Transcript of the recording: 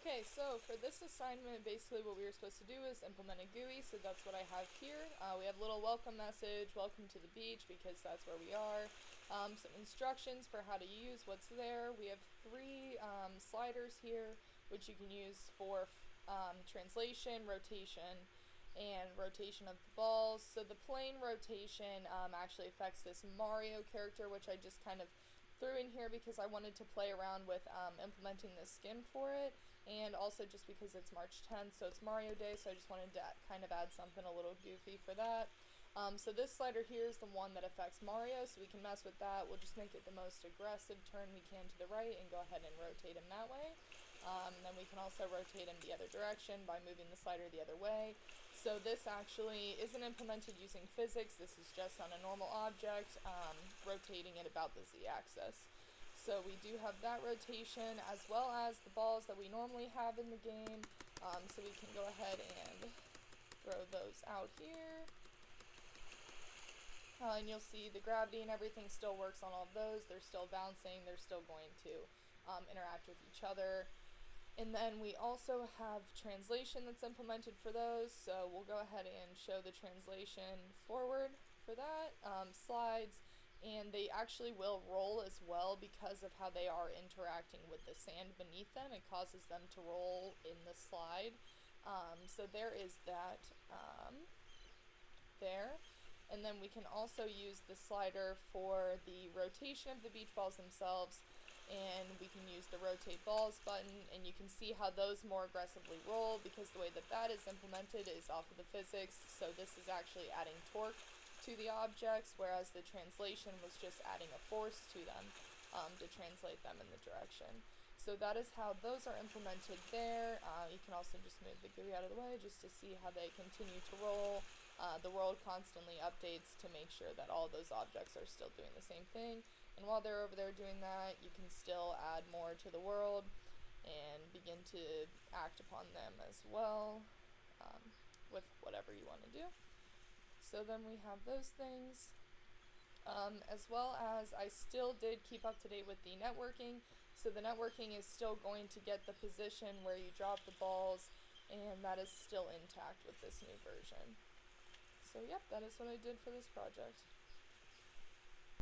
Okay, so for this assignment, basically what we were supposed to do is implement a GUI, so that's what I have here. We have a little welcome message, welcome to the beach, because that's where we are. Some instructions for how to use what's there. We have three sliders here, which you can use for translation, rotation, and rotation of the balls. So the plane rotation actually affects this Mario character, which I just kind of threw in here because I wanted to play around with implementing the skin for it, and also just because it's March 10th, so it's Mario Day, so I just wanted to kind of add something a little goofy for that. So this slider here is the one that affects Mario, so we can mess with that. We'll just make it the most aggressive turn we can to the right and go ahead and rotate him that way. Then we can also rotate him the other direction by moving the slider the other way. So this actually isn't implemented using physics. This is just on a normal object, rotating it about the z-axis. So we do have that rotation as well as the balls that we normally have in the game. So we can go ahead and throw those out here. And you'll see the gravity and everything still works on all of those. They're still bouncing. They're still going to interact with each other. And then we also have translation that's implemented for those. So we'll go ahead and show the translation forward for that. Slides. And they actually will roll as well because of how they are interacting with the sand beneath them. It causes them to roll in the slide. So there is that there. And then we can also use the slider for the rotation of the beach balls themselves, and we can use the rotate balls button, and you can see how those more aggressively roll because the way that that is implemented is off of the physics. So this is actually adding torque to the objects, whereas the translation was just adding a force to them to translate them in the direction. So that is how those are implemented there. You can also just move the GUI out of the way just to see how they continue to roll. The world constantly updates to make sure that all those objects are still doing the same thing. And while they're over there doing that, you can still add more to the world and begin to act upon them as well with whatever you want to do. So then we have those things. As well as I still did keep up to date with the networking. So the networking is still going to get the position where you drop the balls, and that is still intact with this new version. So yep, that is what I did for this project.